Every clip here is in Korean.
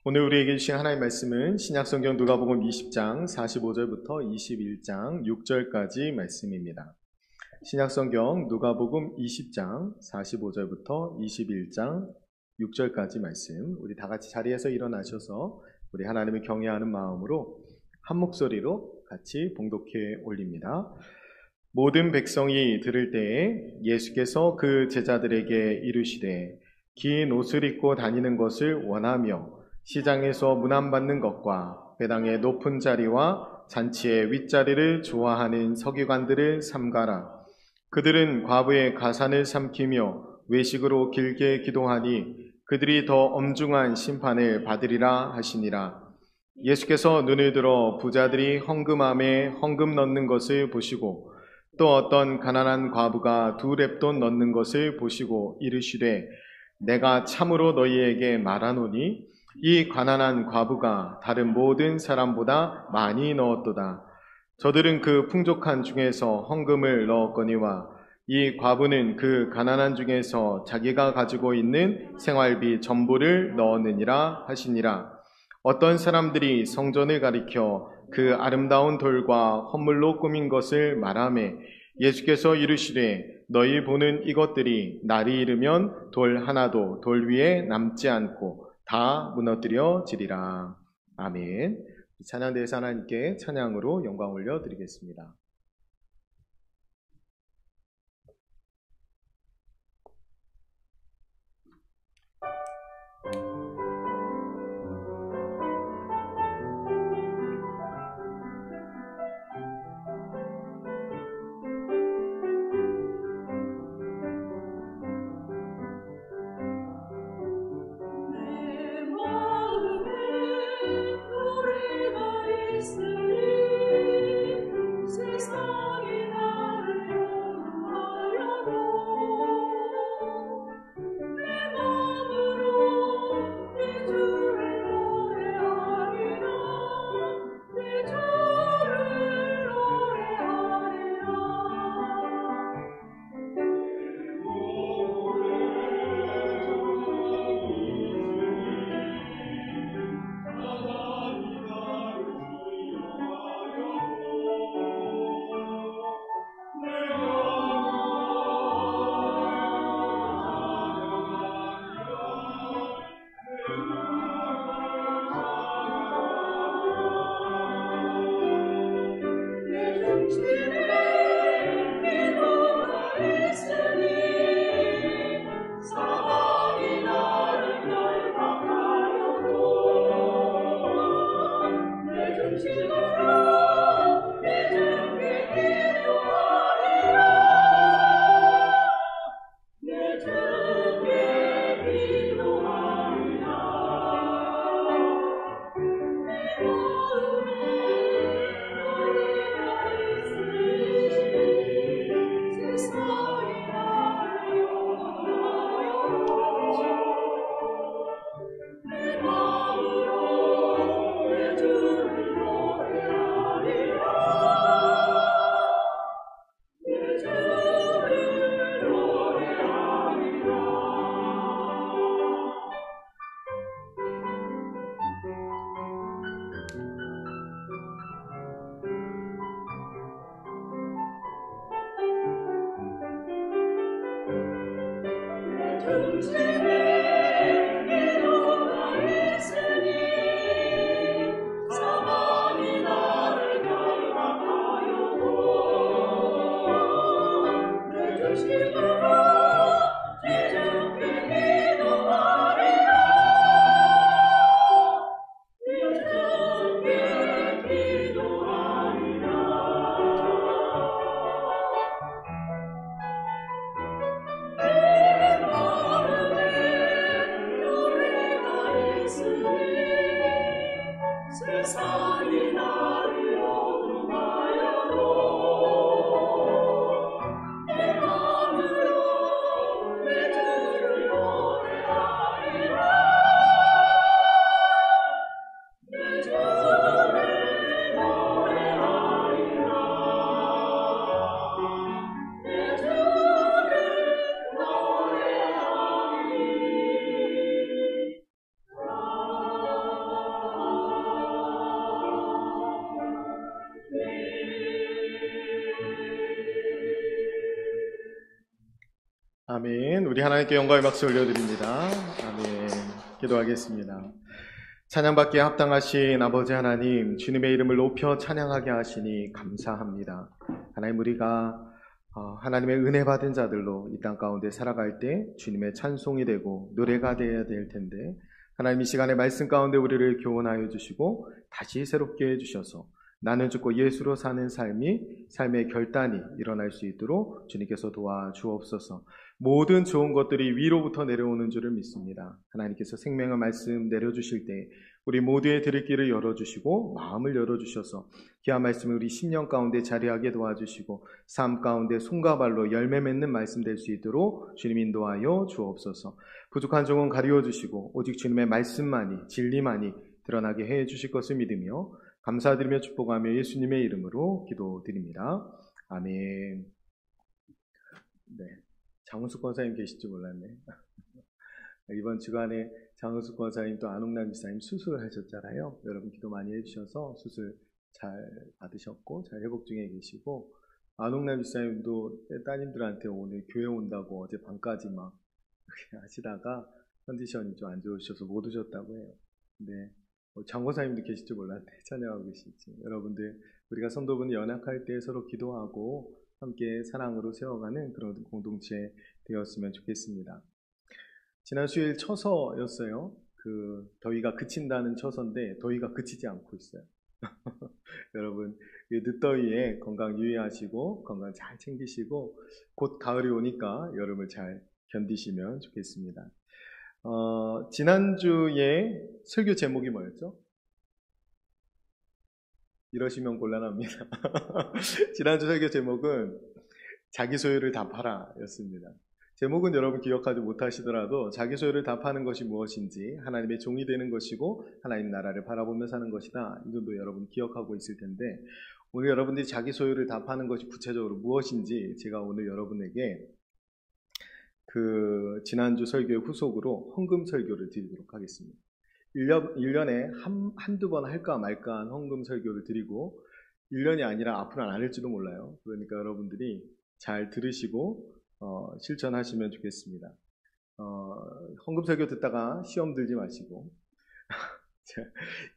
오늘 우리에게 주신 하나님의 말씀은 신약성경 누가복음 20장 45절부터 21장 6절까지 말씀입니다. 신약성경 누가복음 20장 45절부터 21장 6절까지 말씀, 우리 다 같이 자리에서 일어나셔서 우리 하나님을 경외하는 마음으로 한 목소리로 같이 봉독해 올립니다. 모든 백성이 들을 때에 예수께서 그 제자들에게 이르시되 긴 옷을 입고 다니는 것을 원하며 시장에서 문안받는 것과 회당의 높은 자리와 잔치의 윗자리를 좋아하는 서기관들을 삼가라. 그들은 과부의 가산을 삼키며 외식으로 길게 기도하니 그들이 더 엄중한 심판을 받으리라 하시니라. 예수께서 눈을 들어 부자들이 헌금함에 헌금 넣는 것을 보시고 또 어떤 가난한 과부가 2렙돈 넣는 것을 보시고 이르시되 내가 참으로 너희에게 말하노니 이 가난한 과부가 다른 모든 사람보다 많이 넣었도다. 저들은 그 풍족한 중에서 헌금을 넣었거니와 이 과부는 그 가난한 중에서 자기가 가지고 있는 생활비 전부를 넣었느니라 하시니라. 어떤 사람들이 성전을 가리켜 그 아름다운 돌과 헌물로 꾸민 것을 말하매 예수께서 이르시되 너희 보는 이것들이 날이 이르면 돌 하나도 돌 위에 남지 않고 다 무너뜨려지리라. 아멘. 찬양대에서 하나님께 찬양으로 영광 올려드리겠습니다. 아멘. 우리 하나님께 영광의 박수 올려드립니다. 아멘. 기도하겠습니다. 찬양받기에 합당하신 아버지 하나님, 주님의 이름을 높여 찬양하게 하시니 감사합니다. 하나님, 우리가 하나님의 은혜 받은 자들로 이 땅 가운데 살아갈 때 주님의 찬송이 되고 노래가 되어야 될 텐데, 하나님 이 시간에 말씀 가운데 우리를 교훈하여 주시고 다시 새롭게 해주셔서 나는 죽고 예수로 사는 삶의 결단이 일어날 수 있도록 주님께서 도와주옵소서. 모든 좋은 것들이 위로부터 내려오는 줄을 믿습니다. 하나님께서 생명의 말씀 내려주실 때 우리 모두의 들을 길을 열어주시고 마음을 열어주셔서 귀한 말씀을 우리 심령 가운데 자리하게 도와주시고 삶 가운데 손과 발로 열매 맺는 말씀 될 수 있도록 주님 인도하여 주옵소서. 부족한 종은 가리워 주시고 오직 주님의 말씀만이, 진리만이 드러나게 해 주실 것을 믿으며 감사드리며 축복하며 예수님의 이름으로 기도드립니다. 아멘. 네, 장은숙 권사님 계실지 몰랐네. 이번 주간에 장은숙 권사님 또 안홍남 지사님 수술을 하셨잖아요. 여러분 기도 많이 해주셔서 수술 잘 받으셨고 잘 회복 중에 계시고, 안홍남 지사님도 따님들한테 오늘 교회 온다고 어제 밤까지 막 하시다가 컨디션이 좀 안 좋으셔서 못 오셨다고 해요. 네. 장고사님도 계실지 몰랐네. 찬양하고 계실지. 여러분들, 우리가 성도분 연약할 때 서로 기도하고 함께 사랑으로 세워가는 그런 공동체 되었으면 좋겠습니다. 지난 수요일 처서였어요. 더위가 그친다는 처서인데 더위가 그치지 않고 있어요. 여러분, 늦더위에 건강 유의하시고 건강 잘 챙기시고 곧 가을이 오니까 여름을 잘 견디시면 좋겠습니다. 지난주에 설교 제목이 뭐였죠? 이러시면 곤란합니다. 지난주 설교 제목은 자기 소유를 다 팔아 였습니다. 제목은 여러분 기억하지 못하시더라도 자기 소유를 다 파는 것이 무엇인지, 하나님의 종이 되는 것이고 하나님 나라를 바라보며 사는 것이다. 이 정도 여러분 기억하고 있을 텐데, 오늘 여러분들이 자기 소유를 다 파는 것이 구체적으로 무엇인지 제가 오늘 여러분에게 지난주 설교의 후속으로 헌금 설교를 드리도록 하겠습니다. 1년에 한두 번 할까 말까 한 헌금 설교를 드리고, 1년이 아니라 앞으로는 안 할지도 몰라요. 그러니까 여러분들이 잘 들으시고 실천하시면 좋겠습니다. 헌금 설교 듣다가 시험 들지 마시고.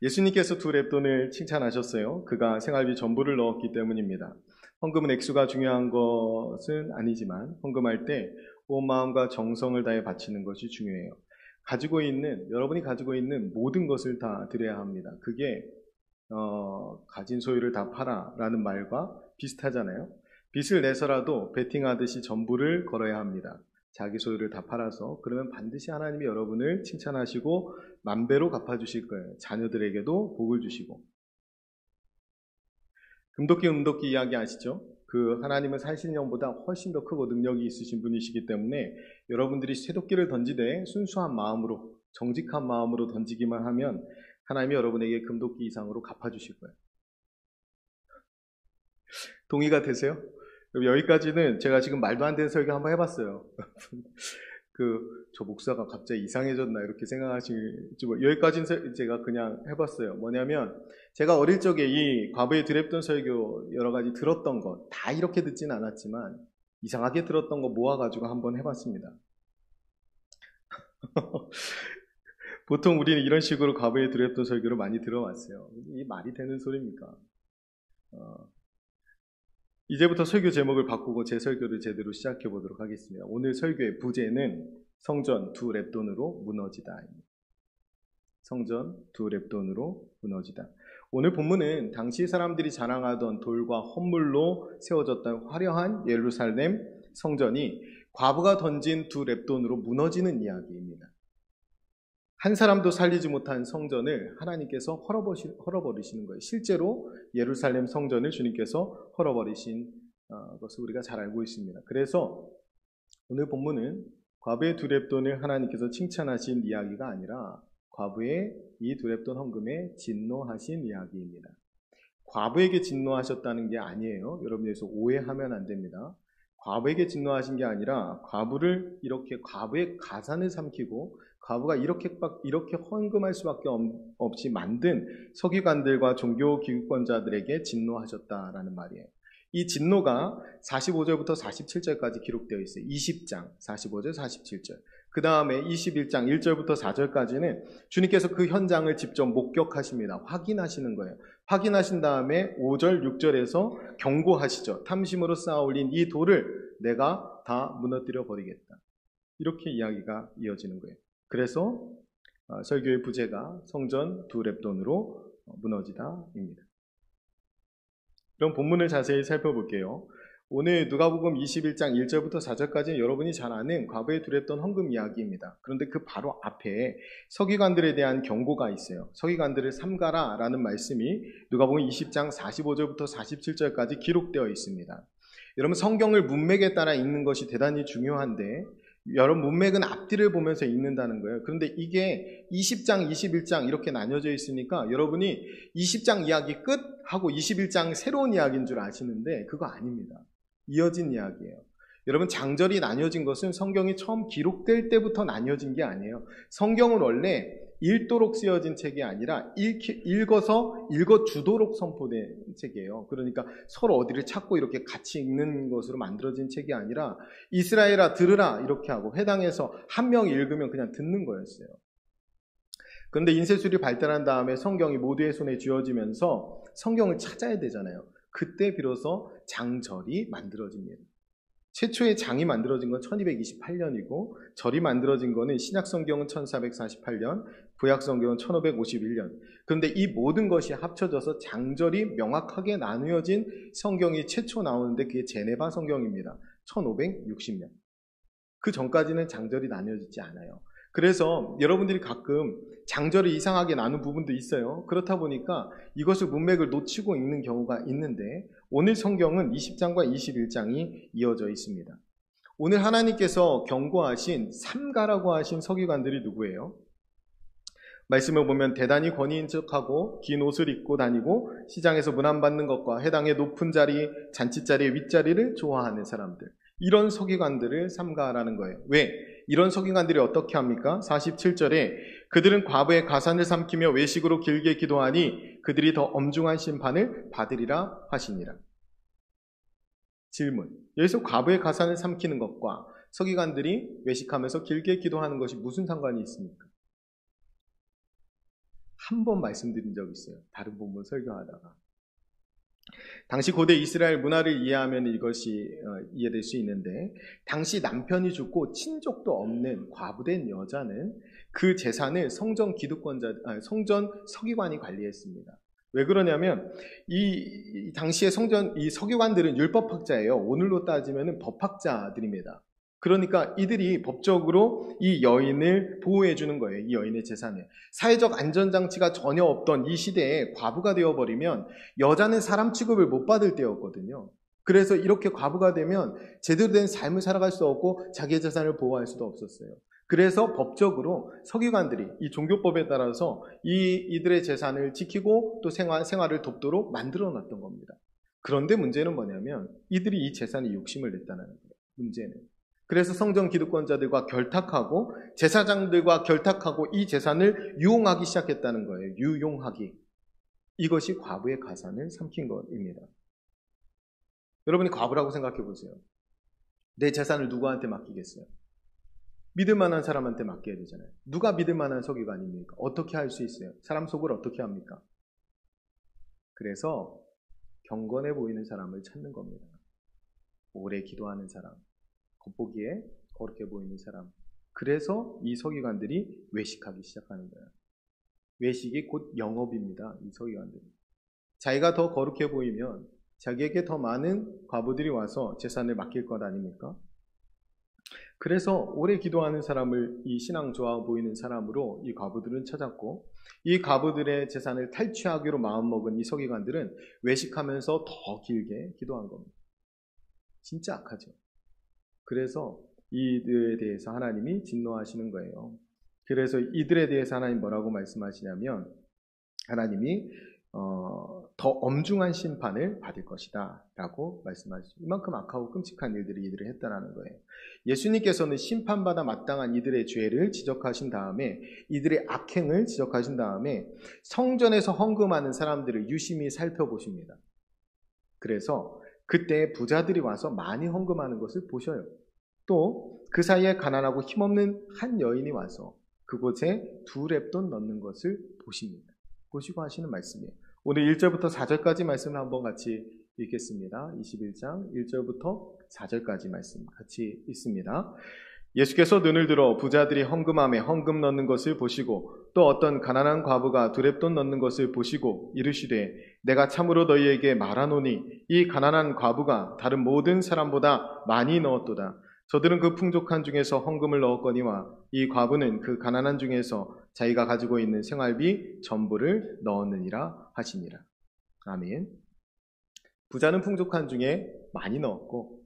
예수님께서 두 렙돈을 칭찬하셨어요. 그가 생활비 전부를 넣었기 때문입니다. 헌금은 액수가 중요한 것은 아니지만 헌금할 때 온 마음과 정성을 다해 바치는 것이 중요해요. 여러분이 가지고 있는 모든 것을 다 드려야 합니다. 그게 가진 소유를 다 팔아 라는 말과 비슷하잖아요. 빚을 내서라도 베팅하듯이 전부를 걸어야 합니다. 자기 소유를 다 팔아서. 그러면 반드시 하나님이 여러분을 칭찬하시고 만배로 갚아주실 거예요. 자녀들에게도 복을 주시고. 금도끼 이야기 아시죠? 하나님은 산신령보다 훨씬 더 크고 능력이 있으신 분이시기 때문에 여러분들이 쇠도끼를 던지되 순수한 마음으로, 정직한 마음으로 던지기만 하면 하나님이 여러분에게 금도끼 이상으로 갚아주실 거예요. 동의가 되세요? 여기까지는 제가 지금 말도 안 되는 설교 한번 해봤어요. 저 목사가 갑자기 이상해졌나 이렇게 생각하시지, 여기까지는 제가 그냥 해봤어요. 뭐냐면 제가 어릴 적에 이 과부의 드랩돈 설교 여러 가지 들었던 것 다 이렇게 듣지는 않았지만 이상하게 들었던 거 모아가지고 한번 해봤습니다. 보통 우리는 이런 식으로 과부의 드랩돈 설교를 많이 들어왔어요. 이 말이 되는 소리입니까? 이제부터 설교 제목을 바꾸고 제 설교를 제대로 시작해 보도록 하겠습니다. 오늘 설교의 부제는 성전 두 렙돈으로 무너지다. 성전 두 렙돈으로 무너지다. 오늘 본문은 당시 사람들이 자랑하던 돌과 헌물로 세워졌던 화려한 예루살렘 성전이 과부가 던진 두 렙돈으로 무너지는 이야기입니다. 한 사람도 살리지 못한 성전을 하나님께서 헐어버리시는 거예요. 실제로 예루살렘 성전을 주님께서 헐어버리신 것을 우리가 잘 알고 있습니다. 그래서 오늘 본문은 과부의 두 렙돈을 하나님께서 칭찬하신 이야기가 아니라 과부의 이 두 렙돈 헌금에 진노하신 이야기입니다. 과부에게 진노하셨다는 게 아니에요. 여러분께서 오해하면 안 됩니다. 과부에게 진노하신 게 아니라 과부의 가산을 삼키고 과부가 이렇게 헌금할 수밖에 없이 만든 서기관들과 종교 기득권자들에게 진노하셨다라는 말이에요. 이 진노가 45절부터 47절까지 기록되어 있어요. 20장 45절 47절. 그 다음에 21장 1절부터 4절까지는 주님께서 그 현장을 직접 목격하십니다. 확인하시는 거예요. 확인하신 다음에 5절 6절에서 경고하시죠. 탐심으로 쌓아 올린 이 돌을 내가 다 무너뜨려 버리겠다. 이렇게 이야기가 이어지는 거예요. 그래서 설교의 부제가 성전 두 렙돈으로 무너지다입니다. 그럼 본문을 자세히 살펴볼게요. 오늘 누가복음 21장 1절부터 4절까지는 여러분이 잘 아는 과거에 두 렙돈 헌금 이야기입니다. 그런데 그 바로 앞에 서기관들에 대한 경고가 있어요. 서기관들을 삼가라 라는 말씀이 누가복음 20장 45절부터 47절까지 기록되어 있습니다. 여러분, 성경을 문맥에 따라 읽는 것이 대단히 중요한데 여러분, 문맥은 앞뒤를 보면서 읽는다는 거예요. 그런데 이게 20장, 21장 이렇게 나뉘어져 있으니까 여러분이 20장 이야기 끝 하고 21장 새로운 이야기인 줄 아시는데 그거 아닙니다. 이어진 이야기예요. 여러분, 장절이 나뉘어진 것은 성경이 처음 기록될 때부터 나뉘어진 게 아니에요. 성경은 원래 읽도록 쓰여진 책이 아니라 읽어주도록 선포된 책이에요. 그러니까 서로 어디를 찾고 이렇게 같이 읽는 것으로 만들어진 책이 아니라 이스라엘아 들으라 이렇게 하고 회당에서 한 명이 읽으면 그냥 듣는 거였어요. 그런데 인쇄술이 발달한 다음에 성경이 모두의 손에 쥐어지면서 성경을 찾아야 되잖아요. 그때 비로소 장절이 만들어집니다. 최초의 장이 만들어진 건 1228년이고 절이 만들어진 거는 신약성경은 1448년, 구약성경은 1551년. 그런데 이 모든 것이 합쳐져서 장절이 명확하게 나누어진 성경이 최초 나오는데 그게 제네바 성경입니다. 1560년. 그 전까지는 장절이 나뉘어지지 않아요. 그래서 여러분들이 가끔 장절을 이상하게 나눈 부분도 있어요. 그렇다 보니까 이것을 문맥을 놓치고 읽는 경우가 있는데 오늘 성경은 20장과 21장이 이어져 있습니다. 오늘 하나님께서 경고하신 삼가라고 하신 서기관들이 누구예요? 말씀을 보면 대단히 권위인 척하고 긴 옷을 입고 다니고 시장에서 문안받는 것과 해당의 높은 자리, 잔치자리의 윗자리를 좋아하는 사람들. 이런 서기관들을 삼가라는 거예요. 왜? 이런 서기관들이 어떻게 합니까? 47절에 그들은 과부의 가산을 삼키며 외식으로 길게 기도하니 그들이 더 엄중한 심판을 받으리라 하시니라. 질문. 여기서 과부의 가산을 삼키는 것과 서기관들이 외식하면서 길게 기도하는 것이 무슨 상관이 있습니까? 한 번 말씀드린 적이 있어요. 다른 본문 설교하다가. 당시 고대 이스라엘 문화를 이해하면 이것이 이해될 수 있는데 당시 남편이 죽고 친족도 없는 과부된 여자는 그 재산을 성전 서기관이 관리했습니다. 왜 그러냐면 이 당시의 이 서기관들은 율법학자예요. 오늘로 따지면 법학자들입니다. 그러니까 이들이 법적으로 이 여인을 보호해 주는 거예요. 이 여인의 재산을. 사회적 안전장치가 전혀 없던 이 시대에 과부가 되어버리면 여자는 사람 취급을 못 받을 때였거든요. 그래서 이렇게 과부가 되면 제대로 된 삶을 살아갈 수 없고 자기의 재산을 보호할 수도 없었어요. 그래서 법적으로 서기관들이 이 종교법에 따라서 이들의 재산을 지키고 또 생활을 돕도록 만들어 놨던 겁니다. 그런데 문제는 뭐냐면 이들이 이 재산에 욕심을 냈다는 거예요. 문제는. 그래서 성전 기득권자들과 결탁하고 제사장들과 결탁하고 이 재산을 유용하기 시작했다는 거예요. 유용하기. 이것이 과부의 가산을 삼킨 것입니다. 여러분이 과부라고 생각해 보세요. 내 재산을 누구한테 맡기겠어요? 믿을 만한 사람한테 맡겨야 되잖아요. 누가 믿을 만한 서기관입니까? 어떻게 할 수 있어요? 사람 속을 어떻게 합니까? 그래서 경건해 보이는 사람을 찾는 겁니다. 오래 기도하는 사람. 겉보기에 거룩해 보이는 사람. 그래서 이 서기관들이 외식하기 시작하는 거예요. 외식이 곧 영업입니다. 이 서기관들이. 자기가 더 거룩해 보이면 자기에게 더 많은 과부들이 와서 재산을 맡길 것 아닙니까? 그래서 오래 기도하는 사람을 이 신앙 좋아 보이는 사람으로 이 과부들은 찾았고 이 과부들의 재산을 탈취하기로 마음먹은 이 서기관들은 외식하면서 더 길게 기도한 겁니다. 진짜 악하죠. 그래서 이들에 대해서 하나님이 진노하시는 거예요. 그래서 이들에 대해서 하나님 뭐라고 말씀하시냐면 하나님이 더 엄중한 심판을 받을 것이다 라고 말씀하시죠. 이만큼 악하고 끔찍한 일들을 이들이 했다는 거예요. 예수님께서는 심판받아 마땅한 이들의 죄를 지적하신 다음에 이들의 악행을 지적하신 다음에 성전에서 헌금하는 사람들을 유심히 살펴보십니다. 그래서 그때 부자들이 와서 많이 헌금하는 것을 보셔요. 또 그 사이에 가난하고 힘없는 한 여인이 와서 그곳에 2렙돈 넣는 것을 보십니다. 보시고 하시는 말씀이에요. 오늘 1절부터 4절까지 말씀을 한번 같이 읽겠습니다. 21장 1절부터 4절까지 말씀 같이 읽습니다. 예수께서 눈을 들어 부자들이 헌금함에 헌금 넣는 것을 보시고 또 어떤 가난한 과부가 2렙돈 넣는 것을 보시고 이르시되 내가 참으로 너희에게 말하노니 이 가난한 과부가 다른 모든 사람보다 많이 넣었도다. 저들은 그 풍족한 중에서 헌금을 넣었거니와 이 과부는 그 가난한 중에서 자기가 가지고 있는 생활비 전부를 넣었느니라 하시니라. 아멘. 부자는 풍족한 중에 많이 넣었고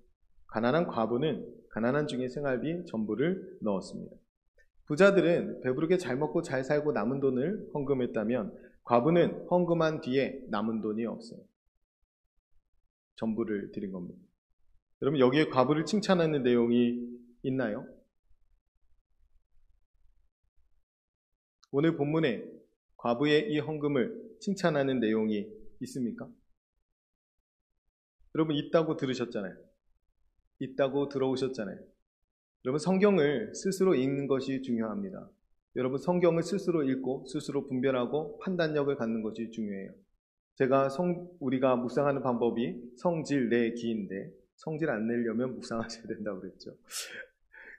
가난한 과부는 가난한 중에 생활비 전부를 넣었습니다. 부자들은 배부르게 잘 먹고 잘 살고 남은 돈을 헌금했다면 과부는 헌금한 뒤에 남은 돈이 없어요. 전부를 드린 겁니다. 여러분 여기에 과부를 칭찬하는 내용이 있나요? 오늘 본문에 과부의 이 헌금을 칭찬하는 내용이 있습니까? 여러분 있다고 들으셨잖아요. 있다고 들어오셨잖아요. 여러분 성경을 스스로 읽는 것이 중요합니다. 여러분 성경을 스스로 읽고 스스로 분별하고 판단력을 갖는 것이 중요해요. 우리가 묵상하는 방법이 성질 내 기인데 성질 안 내려면 묵상하셔야 된다고 그랬죠.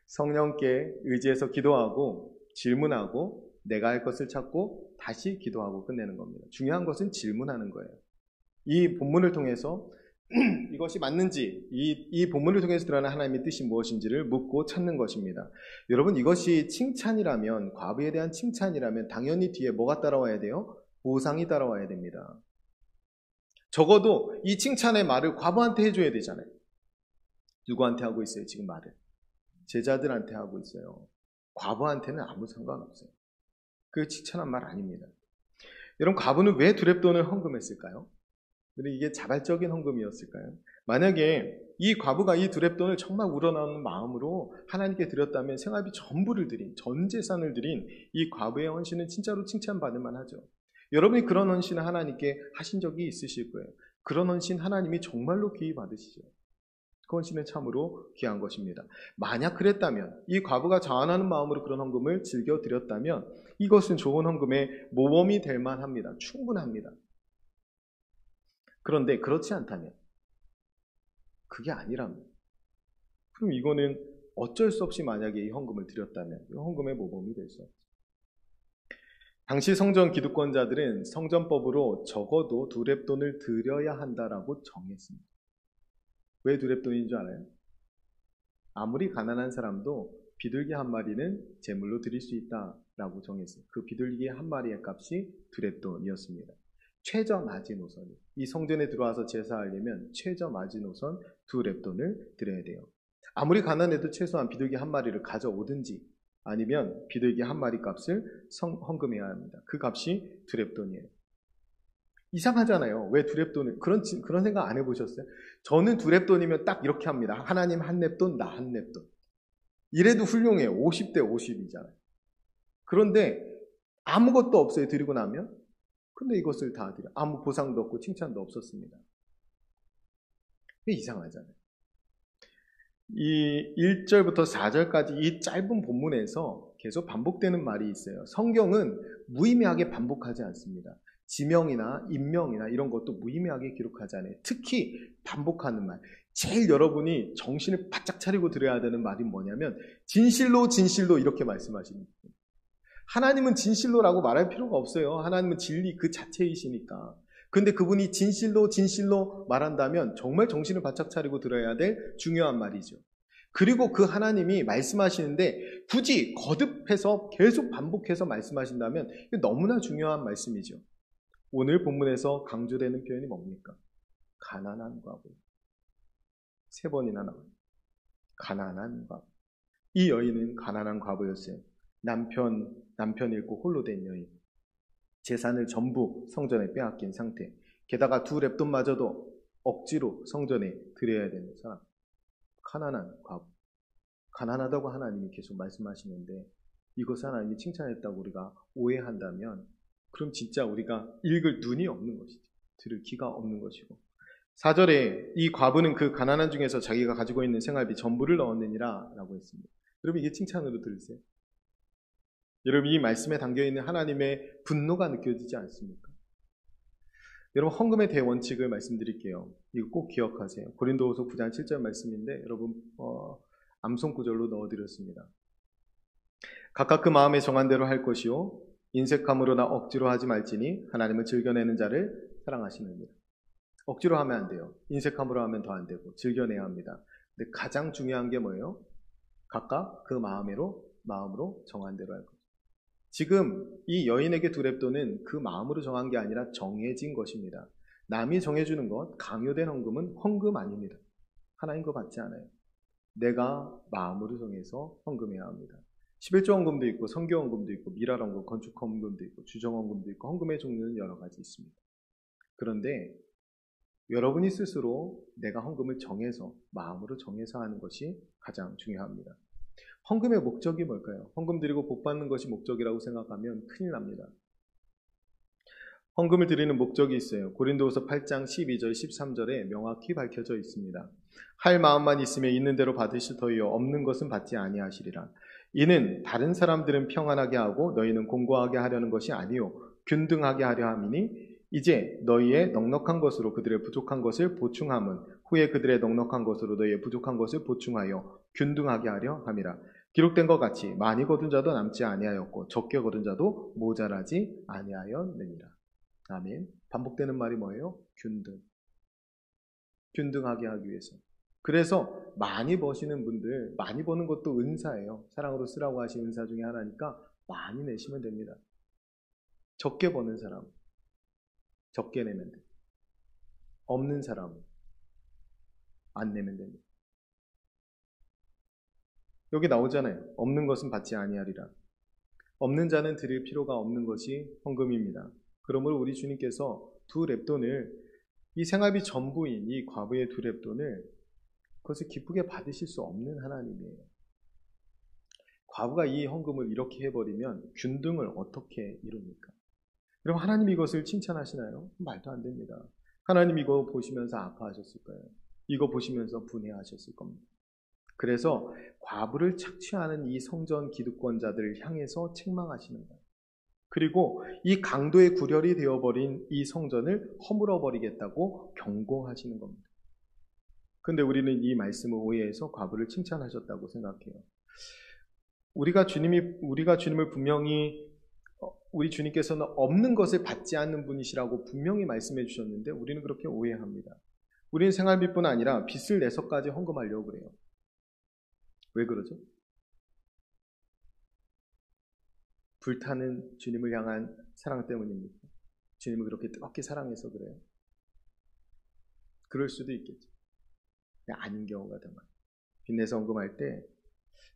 성령께 의지해서 기도하고 질문하고 내가 할 것을 찾고 다시 기도하고 끝내는 겁니다. 중요한 것은 질문하는 거예요. 이 본문을 통해서 이것이 맞는지 이 본문을 통해서 드러나는 하나님의 뜻이 무엇인지를 묻고 찾는 것입니다. 여러분 이것이 칭찬이라면 과부에 대한 칭찬이라면 당연히 뒤에 뭐가 따라와야 돼요? 보상이 따라와야 됩니다. 적어도 이 칭찬의 말을 과부한테 해줘야 되잖아요. 누구한테 하고 있어요? 지금 말을 제자들한테 하고 있어요. 과부한테는 아무 상관없어요. 그게 칭찬한 말 아닙니다. 여러분 과부는 왜 2렙돈을 헌금했을까요? 이게 자발적인 헌금이었을까요? 만약에 이 과부가 이 2렙돈을 정말 우러나오는 마음으로 하나님께 드렸다면 생활비 전부를 드린, 전 재산을 드린 이 과부의 헌신은 진짜로 칭찬받을 만하죠. 여러분이 그런 헌신을 하나님께 하신 적이 있으실 거예요. 그런 헌신 하나님이 정말로 귀히 받으시죠. 그 헌신은 참으로 귀한 것입니다. 만약 그랬다면 이 과부가 자원하는 마음으로 그런 헌금을 즐겨 드렸다면 이것은 좋은 헌금의 모범이 될 만합니다. 충분합니다. 그런데 그렇지 않다면 그게 아니라면 그럼 이거는 어쩔 수 없이 만약에 이 헌금을 드렸다면 이 헌금의 모범이 될 수 없죠. 당시 성전 기득권자들은 성전법으로 적어도 2렙돈을 드려야 한다라고 정했습니다. 왜 2렙돈인 줄 알아요? 아무리 가난한 사람도 비둘기 한 마리는 제물로 드릴 수 있다라고 정했어요. 그 비둘기 한 마리의 값이 2렙돈이었습니다. 최저 마지노선, 이 성전에 들어와서 제사하려면 최저 마지노선 2렙돈을 드려야 돼요. 아무리 가난해도 최소한 비둘기 한 마리를 가져오든지 아니면 비둘기 한 마리 값을 헌금해야 합니다. 그 값이 2렙돈이에요. 이상하잖아요. 왜 2렙돈을 그런 생각 안 해보셨어요? 저는 2렙돈이면 딱 이렇게 합니다. 하나님 한 렙돈, 나 한 렙돈. 이래도 훌륭해요. 50대 50이잖아요. 그런데 아무것도 없어요. 드리고 나면. 근데 이것을 다 드려. 아무 보상도 없고 칭찬도 없었습니다. 이게 이상하잖아요. 이 1절부터 4절까지 이 짧은 본문에서 계속 반복되는 말이 있어요. 성경은 무의미하게 반복하지 않습니다. 지명이나 인명이나 이런 것도 무의미하게 기록하지 않아요. 특히 반복하는 말. 제일 여러분이 정신을 바짝 차리고 들어야 되는 말이 뭐냐면 진실로 진실로 이렇게 말씀하십니다. 하나님은 진실로라고 말할 필요가 없어요. 하나님은 진리 그 자체이시니까. 근데 그분이 진실로 진실로 말한다면 정말 정신을 바짝 차리고 들어야 될 중요한 말이죠. 그리고 그 하나님이 말씀하시는데 굳이 거듭해서 계속 반복해서 말씀하신다면 이게 너무나 중요한 말씀이죠. 오늘 본문에서 강조되는 표현이 뭡니까? 가난한 과부. 3번이나 나와요. 가난한 과부. 이 여인은 가난한 과부였어요. 남편 잃고 홀로 된 여인. 재산을 전부 성전에 빼앗긴 상태. 게다가 2렙돈마저도 억지로 성전에 드려야 되는 사람. 가난한 과부. 가난하다고 하나님이 계속 말씀하시는데 이것을 하나님이 칭찬했다고 우리가 오해한다면 그럼 진짜 우리가 읽을 눈이 없는 것이죠. 들을 귀가 없는 것이고 4절에 이 과부는 그 가난한 중에서 자기가 가지고 있는 생활비 전부를 넣었느니라 라고 했습니다. 여러분 이게 칭찬으로 들으세요? 여러분 이 말씀에 담겨있는 하나님의 분노가 느껴지지 않습니까? 여러분 헌금의 대원칙을 말씀드릴게요. 이거 꼭 기억하세요. 고린도후서 9장 7절 말씀인데 여러분 암송 구절로 넣어드렸습니다. 각각 그 마음에 정한 대로 할 것이요 인색함으로나 억지로 하지 말지니 하나님은 즐겨내는 자를 사랑하시느니라. 억지로 하면 안 돼요. 인색함으로 하면 더 안 되고 즐겨내야 합니다. 근데 가장 중요한 게 뭐예요? 각각 그 마음으로 정한 대로 할 것. 지금 이 여인에게 두 렙돈은 그 마음으로 정한 게 아니라 정해진 것입니다. 남이 정해주는 것, 강요된 헌금은 헌금 아닙니다. 하나님 거 받지 않아요. 내가 마음으로 정해서 헌금해야 합니다. 11조 헌금도 있고 선교 헌금도 있고 미랄 헌금, 건축 헌금도 있고 주정 헌금도 있고 헌금의 종류는 여러 가지 있습니다. 그런데 여러분이 스스로 내가 헌금을 정해서 마음으로 정해서 하는 것이 가장 중요합니다. 헌금의 목적이 뭘까요? 헌금 드리고 복 받는 것이 목적이라고 생각하면 큰일 납니다. 헌금을 드리는 목적이 있어요. 고린도후서 8장 12절 13절에 명확히 밝혀져 있습니다. 할 마음만 있으면 있는 대로 받으실 터이요 없는 것은 받지 아니하시리라. 이는 다른 사람들은 평안하게 하고 너희는 공고하게 하려는 것이 아니요 균등하게 하려 함이니 이제 너희의 넉넉한 것으로 그들의 부족한 것을 보충함은 후에 그들의 넉넉한 것으로 너희의 부족한 것을 보충하여 균등하게 하려 함이라. 기록된 것 같이 많이 거둔 자도 남지 아니하였고 적게 거둔 자도 모자라지 아니하였느니라. 아멘. 반복되는 말이 뭐예요? 균등하게 하기 위해서. 그래서 많이 버시는 분들, 많이 버는 것도 은사예요. 사랑으로 쓰라고 하신 은사 중에 하나니까 많이 내시면 됩니다. 적게 버는 사람 적게 내면 돼. 없는 사람 안 내면 됩니다. 여기 나오잖아요. 없는 것은 받지 아니하리라. 없는 자는 드릴 필요가 없는 것이 헌금입니다. 그러므로 우리 주님께서 두 렙돈을 이 생활비 전부인 이 과부의 두 렙돈을 그것을 기쁘게 받으실 수 없는 하나님이에요. 과부가 이 헌금을 이렇게 해버리면 균등을 어떻게 이룹니까? 그럼 하나님 이것을 칭찬하시나요? 말도 안 됩니다. 하나님 이거 보시면서 아파하셨을 거예요. 이거 보시면서 분해하셨을 겁니다. 그래서 과부를 착취하는 이 성전 기득권자들을 향해서 책망하시는 거예요. 그리고 이 강도의 구렬이 되어버린 이 성전을 허물어버리겠다고 경고하시는 겁니다. 그런데 우리는 이 말씀을 오해해서 과부를 칭찬하셨다고 생각해요. 우리가 주님을 분명히 우리 주님께서는 없는 것을 받지 않는 분이시라고 분명히 말씀해 주셨는데 우리는 그렇게 오해합니다. 우리는 생활비뿐 아니라 빚을 내서까지 헌금하려고 그래요. 왜 그러죠? 불타는 주님을 향한 사랑 때문입니까? 주님을 그렇게 뜨겁게 사랑해서 그래요? 그럴 수도 있겠죠. 아닌 경우가 더 많아요. 빚내서 헌금할 때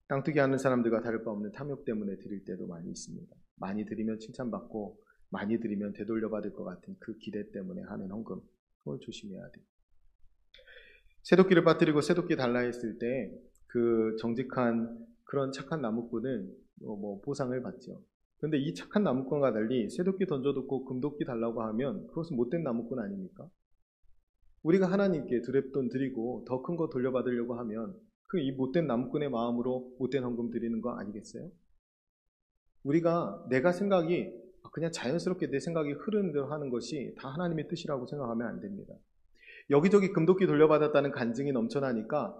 땅투기 하는 사람들과 다를 바 없는 탐욕 때문에 드릴 때도 많이 있습니다. 많이 드리면 칭찬받고 많이 드리면 되돌려받을 것 같은 그 기대 때문에 하는 헌금, 그걸 조심해야 돼요. 새도끼를 빠뜨리고 새도끼 달라 했을 때 그 정직한 그런 착한 나무꾼은 보상을 받죠. 그런데 이 착한 나무꾼과 달리 새도끼 던져놓고 금도끼 달라고 하면 그것은 못된 나무꾼 아닙니까? 우리가 하나님께 두렙돈 드리고 더 큰 거 돌려받으려고 하면 그 이 못된 나무꾼의 마음으로 못된 헌금 드리는 거 아니겠어요? 우리가 내가 생각이 그냥 자연스럽게 내 생각이 흐르는 대로 하는 것이 다 하나님의 뜻이라고 생각하면 안 됩니다. 여기저기 금도끼 돌려받았다는 간증이 넘쳐나니까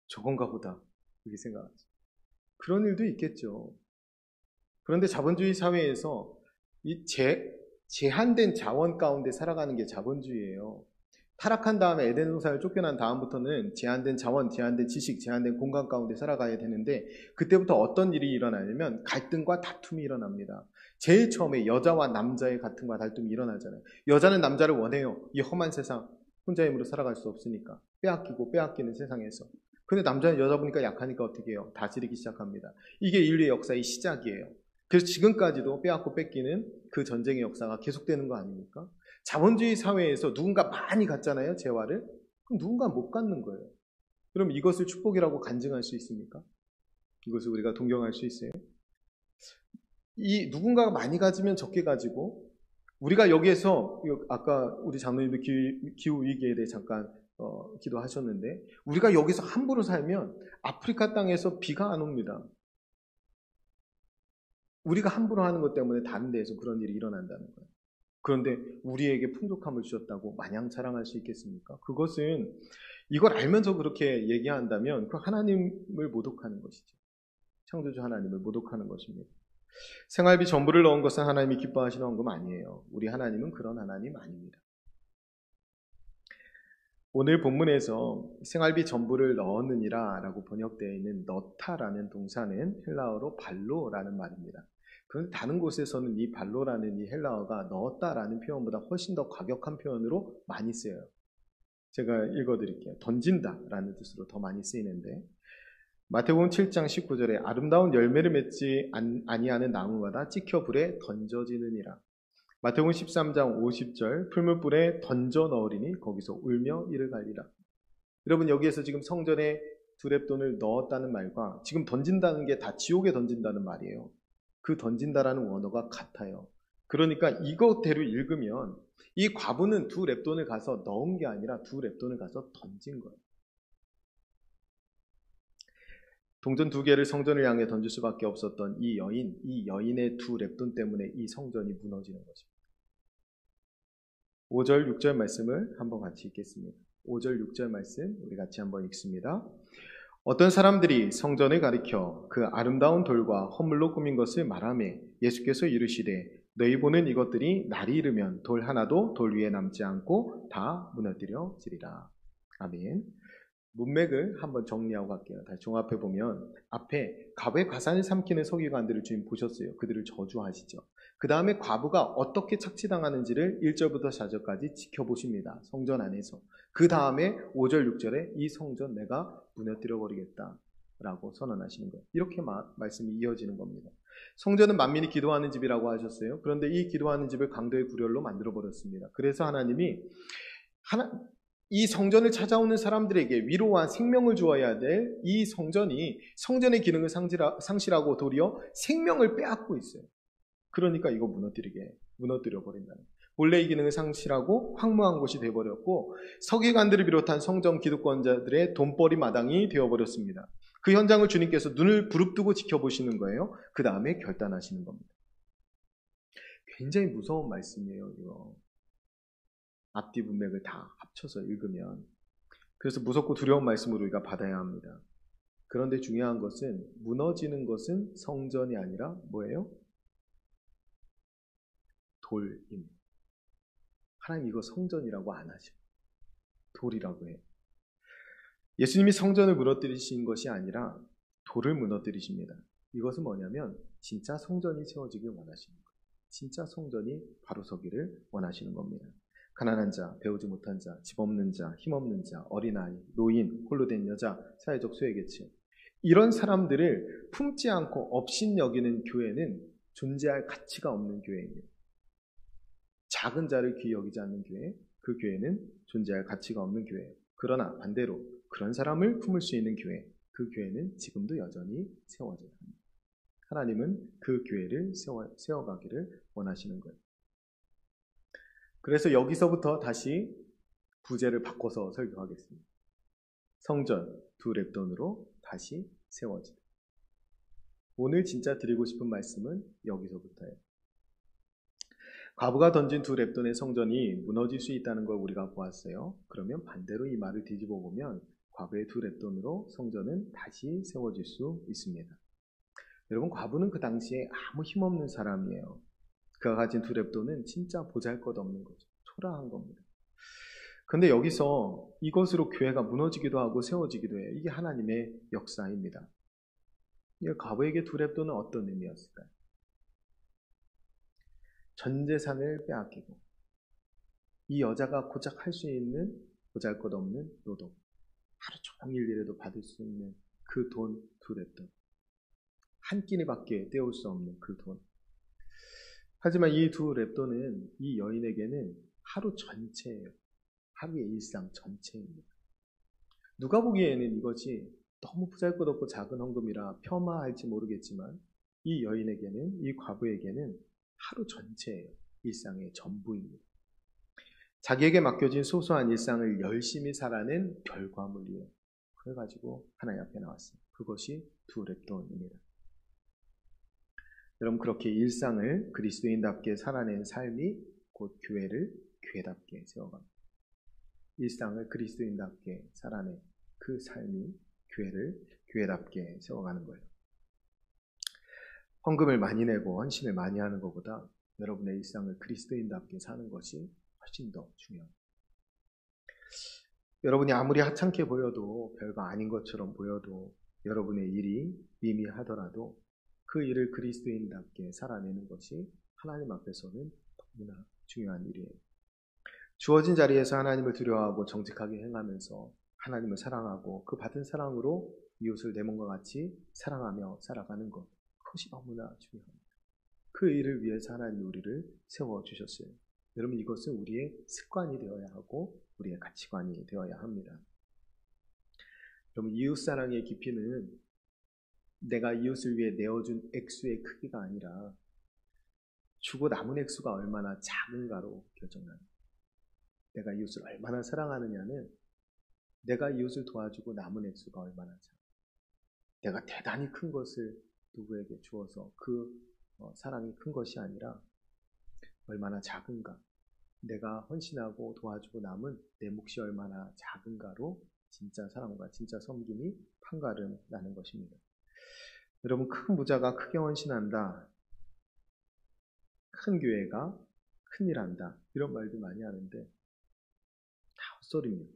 저건가 보다 이렇게 생각하죠. 그런 일도 있겠죠. 그런데 자본주의 사회에서 이 제한된 자원 가운데 살아가는 게 자본주의예요. 타락한 다음에 에덴 동산을 쫓겨난 다음부터는 제한된 자원, 제한된 지식, 제한된 공간 가운데 살아가야 되는데 그때부터 어떤 일이 일어나냐면 갈등과 다툼이 일어납니다. 제일 처음에 여자와 남자의 갈등과 다툼이 일어나잖아요. 여자는 남자를 원해요. 이 험한 세상, 혼자의 힘으로 살아갈 수 없으니까. 빼앗기고 빼앗기는 세상에서. 근데 남자는 여자 보니까 약하니까 어떻게 해요? 다스리기 시작합니다. 이게 인류의 역사의 시작이에요. 그래서 지금까지도 빼앗고 뺏기는 그 전쟁의 역사가 계속되는 거 아닙니까? 자본주의 사회에서 누군가 많이 갖잖아요, 재화를. 그럼 누군가 못 갖는 거예요. 그럼 이것을 축복이라고 간증할 수 있습니까? 이것을 우리가 동경할 수 있어요? 이 누군가가 많이 가지면 적게 가지고 우리가 여기에서 아까 우리 장로님도 기후 위기에 대해 잠깐 기도하셨는데 우리가 여기서 함부로 살면 아프리카 땅에서 비가 안 옵니다. 우리가 함부로 하는 것 때문에 다른 데에서 그런 일이 일어난다는 거예요. 그런데 우리에게 풍족함을 주셨다고 마냥 자랑할 수 있겠습니까? 그것은 이걸 알면서 그렇게 얘기한다면 그 하나님을 모독하는 것이죠. 창조주 하나님을 모독하는 것입니다. 생활비 전부를 넣은 것은 하나님이 기뻐하시는 헌금 아니에요. 우리 하나님은 그런 하나님 아닙니다. 오늘 본문에서 생활비 전부를 넣었느니라 라고 번역되어 있는 넣다라는 동사는 헬라어로 발로라는 말입니다. 그런데 다른 곳에서는 이 발로라는 이 헬라어가 넣었다라는 표현보다 훨씬 더 과격한 표현으로 많이 쓰여요. 제가 읽어드릴게요. 던진다라는 뜻으로 더 많이 쓰이는데 마태복음 7장 19절에 아름다운 열매를 맺지 아니하는 나무마다 찍혀 불에 던져지느니라. 마태복음 13장 50절 풀무불에 던져 넣으리니 거기서 울며 이를 갈리라. 여러분 여기에서 지금 성전에 두렙돈을 넣었다는 말과 지금 던진다는 게 다 지옥에 던진다는 말이에요. 그 던진다라는 원어가 같아요. 그러니까 이것대로 읽으면 이 과부는 두 렙돈을 가서 넣은 게 아니라 두 렙돈을 가서 던진 거예요. 동전 두 개를 성전을 향해 던질 수밖에 없었던 이 여인의 두 렙돈 때문에 이 성전이 무너지는 것입니다. 5절, 6절 말씀을 한번 같이 읽겠습니다. 5절, 6절 말씀 우리 같이 한번 읽습니다. 어떤 사람들이 성전을 가리켜 그 아름다운 돌과 헌물로 꾸민 것을 말하며 예수께서 이르시되 너희 보는 이것들이 날이 이르면 돌 하나도 돌 위에 남지 않고 다 무너뜨려지리라. 아멘. 문맥을 한번 정리하고 갈게요. 다시 종합해 보면 앞에 과부의 가산을 삼키는 서기관들을 주님 보셨어요. 그들을 저주하시죠. 그 다음에 과부가 어떻게 착취당하는지를 1절부터 4절까지 지켜보십니다. 성전 안에서. 그 다음에 5절 6절에 이 성전 내가 무너뜨려 버리겠다 라고 선언하시는 거예요. 이렇게 말씀이 이어지는 겁니다. 성전은 만민이 기도하는 집이라고 하셨어요. 그런데 이 기도하는 집을 강도의 구렬로 만들어 버렸습니다. 그래서 하나님이 이 성전을 찾아오는 사람들에게 위로와 생명을 주어야 될 이 성전이 성전의 기능을 상실하고 도리어 생명을 빼앗고 있어요. 그러니까 이거 무너뜨려 버린다는. 본래 이 기능을 상실하고 황무한 곳이 되어버렸고 서기관들을 비롯한 성전 기득권자들의 돈벌이 마당이 되어버렸습니다. 그 현장을 주님께서 눈을 부릅뜨고 지켜보시는 거예요. 그 다음에 결단하시는 겁니다. 굉장히 무서운 말씀이에요. 이거. 앞뒤 문맥을 다 합쳐서 읽으면. 그래서 무섭고 두려운 말씀으로 우리가 받아야 합니다. 그런데 중요한 것은 무너지는 것은 성전이 아니라 뭐예요? 돌입니다. 하나님 이거 성전이라고 안 하죠. 돌이라고 해요. 예수님이 성전을 무너뜨리신 것이 아니라 돌을 무너뜨리십니다. 이것은 뭐냐면 진짜 성전이 세워지길 원하시는 거예요. 진짜 성전이 바로 서기를 원하시는 겁니다. 가난한 자, 배우지 못한 자, 집 없는 자, 힘 없는 자, 어린아이, 노인, 홀로 된 여자, 사회적 소외계층 이런 사람들을 품지 않고 업신여기는 교회는 존재할 가치가 없는 교회입니다. 작은 자를 귀히 여기지 않는 교회, 그 교회는 존재할 가치가 없는 교회예요. 그러나 반대로 그런 사람을 품을 수 있는 교회, 그 교회는 지금도 여전히 세워져야 합니다. 하나님은 그 교회를 세워가기를 원하시는 거예요. 그래서 여기서부터 다시 부제를 바꿔서 설교하겠습니다. 성전 두 렙돈으로 다시 세워지다. 오늘 진짜 드리고 싶은 말씀은 여기서부터예요. 과부가 던진 두 렙돈의 성전이 무너질 수 있다는 걸 우리가 보았어요. 그러면 반대로 이 말을 뒤집어 보면 과부의 두 렙돈으로 성전은 다시 세워질 수 있습니다. 여러분 과부는 그 당시에 아무 힘없는 사람이에요. 그가 가진 두 렙돈은 진짜 보잘것없는 거죠. 초라한 겁니다. 그런데 여기서 이것으로 교회가 무너지기도 하고 세워지기도 해요. 이게 하나님의 역사입니다. 이 과부에게 두 렙돈은 어떤 의미였을까요? 전 재산을 빼앗기고 이 여자가 고작 할 수 있는 보잘것없는 노동, 하루 종일 일해도 받을 수 있는 그 돈 두 렙돈, 한 끼니밖에 때울 수 없는 그 돈. 하지만 이 두 렙돈은 이 여인에게는 하루 전체예요. 하루의 일상 전체입니다. 누가 보기에는 이것이 너무 보잘것없고 작은 헌금이라 폄하할지 모르겠지만 이 여인에게는, 이 과부에게는 하루 전체예요. 일상의 전부입니다. 자기에게 맡겨진 소소한 일상을 열심히 살아낸 결과물이에요. 그래가지고 하나님 앞에 나왔어요. 그것이 두 렙돈입니다. 여러분, 그렇게 일상을 그리스도인답게 살아낸 삶이 곧 교회를 교회답게 세워갑니다. 일상을 그리스도인답게 살아낸 그 삶이 교회를 교회답게 세워가는 거예요. 헌금을 많이 내고 헌신을 많이 하는 것보다 여러분의 일상을 그리스도인답게 사는 것이 훨씬 더 중요합니다. 여러분이 아무리 하찮게 보여도, 별거 아닌 것처럼 보여도, 여러분의 일이 미미하더라도 그 일을 그리스도인답게 살아내는 것이 하나님 앞에서는 너무나 중요한 일이에요. 주어진 자리에서 하나님을 두려워하고 정직하게 행하면서 하나님을 사랑하고 그 받은 사랑으로 이웃을 내 몸과 같이 사랑하며 살아가는 것, 그것이 너무나 중요합니다. 그 일을 위해서 하나님이 우리를 세워주셨어요. 여러분, 이것은 우리의 습관이 되어야 하고 우리의 가치관이 되어야 합니다. 여러분, 이웃사랑의 깊이는 내가 이웃을 위해 내어준 액수의 크기가 아니라 주고 남은 액수가 얼마나 작은가로 결정합니다. 내가 이웃을 얼마나 사랑하느냐는 내가 이웃을 도와주고 남은 액수가 얼마나 작아. 내가 대단히 큰 것을 누구에게 주어서 그 사랑이 큰 것이 아니라 얼마나 작은가, 내가 헌신하고 도와주고 남은 내 몫이 얼마나 작은가로 진짜 사랑과 진짜 섬김이 판가름 나는 것입니다. 여러분, 큰 부자가 크게 헌신한다, 큰 교회가 큰일 한다, 이런 말도 많이 하는데 다 헛소리입니다.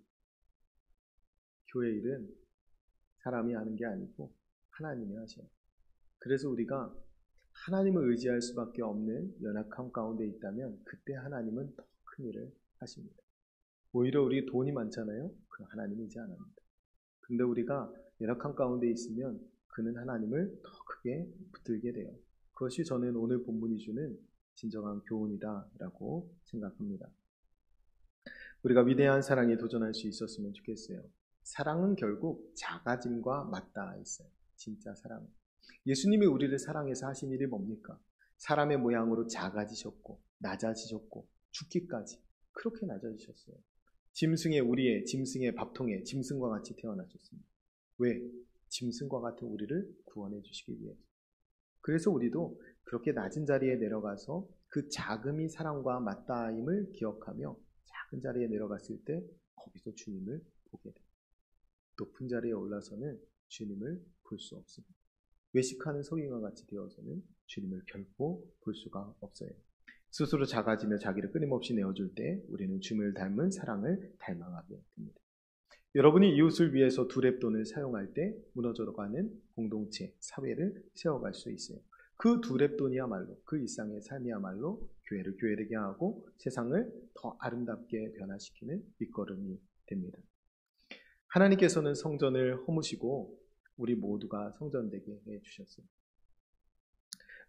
교회 일은 사람이 하는 게 아니고 하나님이 하셔요. 그래서 우리가 하나님을 의지할 수밖에 없는 연약함 가운데 있다면 그때 하나님은 더 큰 일을 하십니다. 오히려 우리 돈이 많잖아요. 그 하나님이 이제 안 합니다. 근데 우리가 연약함 가운데 있으면 그는 하나님을 더 크게 붙들게 돼요. 그것이 저는 오늘 본문이 주는 진정한 교훈이다라고 생각합니다. 우리가 위대한 사랑에 도전할 수 있었으면 좋겠어요. 사랑은 결국 작아짐과 맞닿아 있어요. 진짜 사랑은. 예수님이 우리를 사랑해서 하신 일이 뭡니까? 사람의 모양으로 작아지셨고 낮아지셨고 죽기까지 그렇게 낮아지셨어요. 우리의 짐승의 밥통에 짐승과 같이 태어나셨습니다. 왜? 짐승과 같은 우리를 구원해 주시기 위해서. 그래서 우리도 그렇게 낮은 자리에 내려가서 그 작음이 사랑과 맞닿음을 기억하며 작은 자리에 내려갔을 때 거기서 주님을 보게 돼요. 높은 자리에 올라서는 주님을 볼 수 없습니다. 외식하는 성인과 같이 되어서는 주님을 결코 볼 수가 없어요. 스스로 작아지며 자기를 끊임없이 내어줄 때 우리는 주님을 닮은 사랑을 닮아가게 됩니다. 여러분이 이웃을 위해서 두 렙돈을 사용할 때 무너져가는 공동체, 사회를 세워갈 수 있어요. 그 두 렙돈이야말로, 그 일상의 삶이야말로 교회를 교회되게 하고 세상을 더 아름답게 변화시키는 밑거름이 됩니다. 하나님께서는 성전을 허무시고 우리 모두가 성전되게 해주셨어요.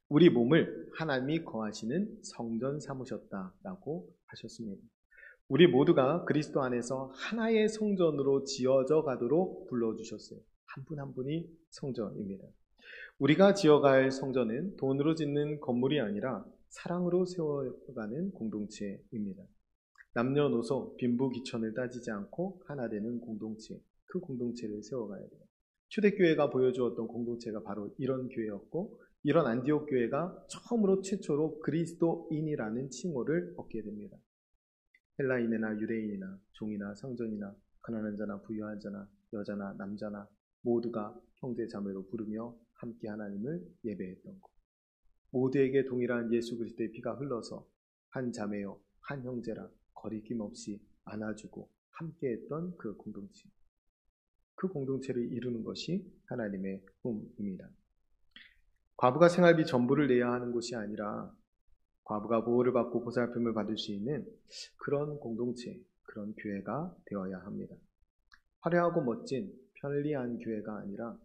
우리 몸을 하나님이 거하시는 성전 삼으셨다라고 하셨습니다. 우리 모두가 그리스도 안에서 하나의 성전으로 지어져 가도록 불러주셨어요. 한 분 한 분이 성전입니다. 우리가 지어갈 성전은 돈으로 짓는 건물이 아니라 사랑으로 세워가는 공동체입니다. 남녀노소, 빈부귀천을 따지지 않고 하나 되는 공동체, 그 공동체를 세워가야 돼요. 초대교회가 보여주었던 공동체가 바로 이런 교회였고, 이런 안디옥 교회가 최초로 그리스도인이라는 칭호를 얻게 됩니다. 헬라인이나 유대인이나 종이나 성전이나 가난한 자나 부유한 자나 여자나 남자나 모두가 형제 자매로 부르며 함께 하나님을 예배했던 것. 모두에게 동일한 예수 그리스도의 피가 흘러서 한 자매요 한 형제라 거리낌 없이 안아주고 함께했던 그 공동체. 그 공동체를 이루는 것이 하나님의 꿈입니다. 과부가 생활비 전부를 내야 하는 곳이 아니라 과부가 보호를 받고 보살핌을 받을 수 있는 그런 공동체, 그런 교회가 되어야 합니다. 화려하고 멋진 편리한 교회가 아니라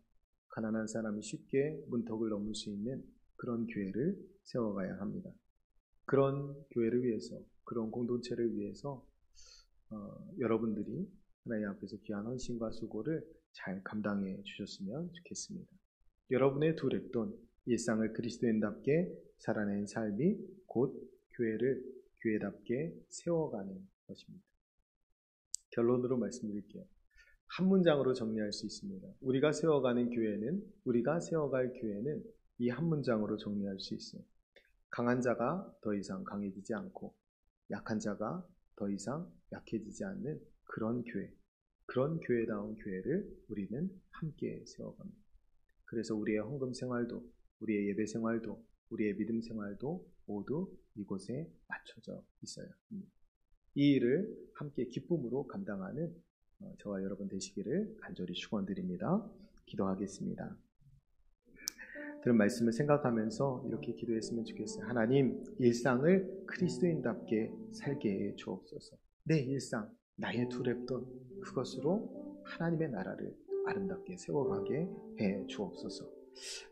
가난한 사람이 쉽게 문턱을 넘을 수 있는 그런 교회를 세워가야 합니다. 그런 교회를 위해서, 그런 공동체를 위해서 여러분들이 하나님 앞에서 귀한 헌신과 수고를 잘 감당해 주셨으면 좋겠습니다. 여러분의 두 렙돈, 일상을 그리스도인답게 살아낸 삶이 곧 교회를 교회답게 세워가는 것입니다. 결론으로 말씀드릴게요. 한 문장으로 정리할 수 있습니다. 우리가 세워갈 교회는 이 한 문장으로 정리할 수 있어요. 강한 자가 더 이상 강해지지 않고 약한 자가 더 이상 약해지지 않는 그런 교회, 그런 교회다운 교회를 우리는 함께 세워갑니다. 그래서 우리의 헌금 생활도, 우리의 예배 생활도, 우리의 믿음 생활도 모두 이곳에 맞춰져 있어야 합니다. 이 일을 함께 기쁨으로 감당하는 저와 여러분 되시기를 간절히 축원드립니다. 기도하겠습니다. 들은 말씀을 생각하면서 이렇게 기도했으면 좋겠어요. 하나님, 일상을 그리스도인답게 살게 해 주옵소서. 내 일상, 나의 두렵던 그것으로 하나님의 나라를 아름답게 세워가게 해 주옵소서.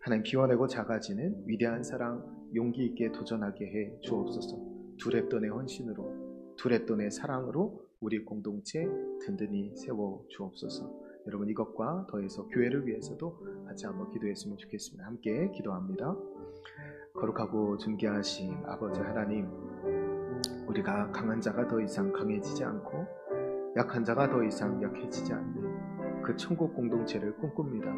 하나님, 비워내고 작아지는 위대한 사랑, 용기 있게 도전하게 해 주옵소서. 두렵던의 헌신으로, 두렵던의 사랑으로 우리 공동체 든든히 세워 주옵소서. 여러분, 이것과 더해서 교회를 위해서도 같이 한번 기도했으면 좋겠습니다. 함께 기도합니다. 거룩하고 존귀하신 아버지 하나님, 우리가 강한 자가 더 이상 강해지지 않고 약한 자가 더 이상 약해지지 않는 그 천국 공동체를 꿈꿉니다.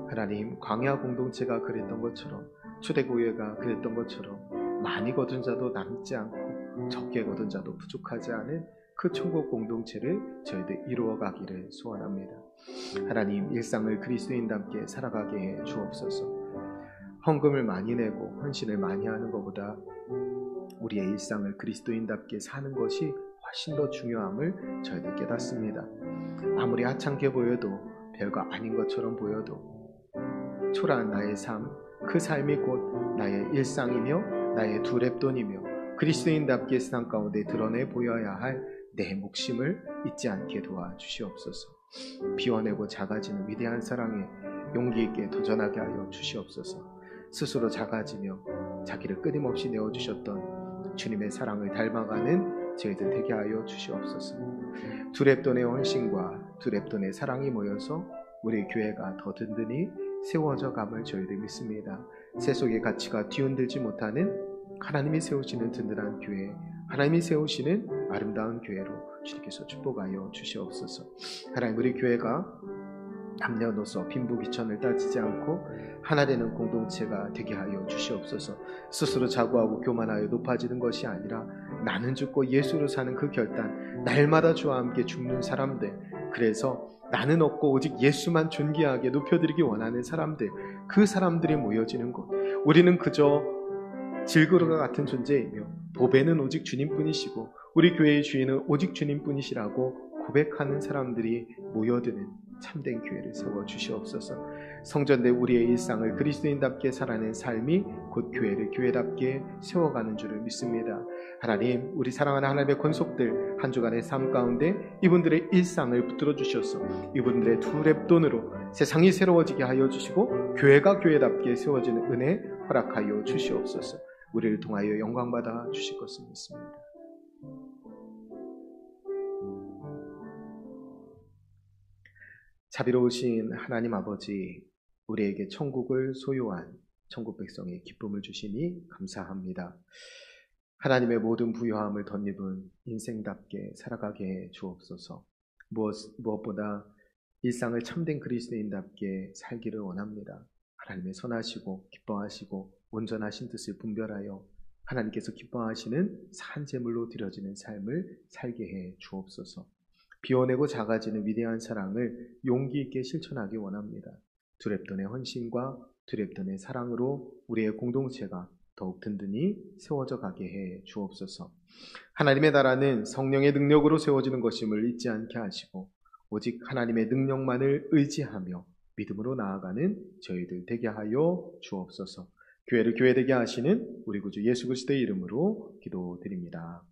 하나님, 광야 공동체가 그랬던 것처럼, 초대교회가 그랬던 것처럼 많이 거둔 자도 남지 않고 적게 거둔 자도 부족하지 않은 그 천국 공동체를 저희들 이루어가기를 소원합니다. 하나님, 일상을 그리스도인답게 살아가게 해 주옵소서. 헌금을 많이 내고 헌신을 많이 하는 것보다 우리의 일상을 그리스도인답게 사는 것이 훨씬 더 중요함을 저희들 깨닫습니다. 아무리 하찮게 보여도, 별거 아닌 것처럼 보여도 초라한 나의 삶, 그 삶이 곧 나의 일상이며 나의 두렵돈이며 그리스도인답게 세상 가운데 드러내 보여야 할 내 몫임을 잊지 않게 도와주시옵소서. 비워내고 작아지는 위대한 사랑에 용기 있게 도전하게 하여 주시옵소서. 스스로 작아지며 자기를 끊임없이 내어주셨던 주님의 사랑을 닮아가는 저희들 되게 하여 주시옵소서. 두렵돈의 헌신과 두렵돈의 사랑이 모여서 우리 교회가 더 든든히 세워져 감을 저희들 믿습니다. 세속의 가치가 뒤흔들지 못하는 하나님이 세우시는 든든한 교회, 하나님이 세우시는 아름다운 교회로 주님께서 축복하여 주시옵소서. 하나님, 우리 교회가 남녀노소 빈부귀천을 따지지 않고 하나 되는 공동체가 되게 하여 주시옵소서. 스스로 자고하고 교만하여 높아지는 것이 아니라 나는 죽고 예수로 사는 그 결단, 날마다 주와 함께 죽는 사람들, 그래서 나는 없고 오직 예수만 존귀하게 높여드리기 원하는 사람들, 그 사람들이 모여지는 곳. 우리는 그저 질그릇과 같은 존재이며 보배는 오직 주님뿐이시고 우리 교회의 주인은 오직 주님뿐이시라고 고백하는 사람들이 모여드는 참된 교회를 세워주시옵소서. 성전대 우리의 일상을 그리스도인답게 살아낸 삶이 곧 교회를 교회답게 세워가는 줄을 믿습니다. 하나님, 우리 사랑하는 하나님의 권속들 한 주간의 삶 가운데 이분들의 일상을 붙들어 주셔서 이분들의 두렵돈으로 세상이 새로워지게 하여 주시고 교회가 교회답게 세워지는 은혜 허락하여 주시옵소서. 우리를 통하여 영광받아 주실 것을 믿습니다. 자비로우신 하나님 아버지, 우리에게 천국을 소유한 천국 백성의 기쁨을 주시니 감사합니다. 하나님의 모든 부요함을 덧입은 인생답게 살아가게 해 주옵소서. 무엇보다 일상을 참된 그리스도인답게 살기를 원합니다. 하나님의 선하시고 기뻐하시고 온전하신 뜻을 분별하여 하나님께서 기뻐하시는 산 제물로 드려지는 삶을 살게 해 주옵소서. 비워내고 작아지는 위대한 사랑을 용기 있게 실천하기 원합니다. 두렵돈의 헌신과 두렵돈의 사랑으로 우리의 공동체가 더욱 든든히 세워져 가게 해 주옵소서. 하나님의 나라는 성령의 능력으로 세워지는 것임을 잊지 않게 하시고 오직 하나님의 능력만을 의지하며 믿음으로 나아가는 저희들 되게 하여 주옵소서. 교회를 교회되게 하시는 우리 구주 예수 그리스도의 이름으로 기도드립니다.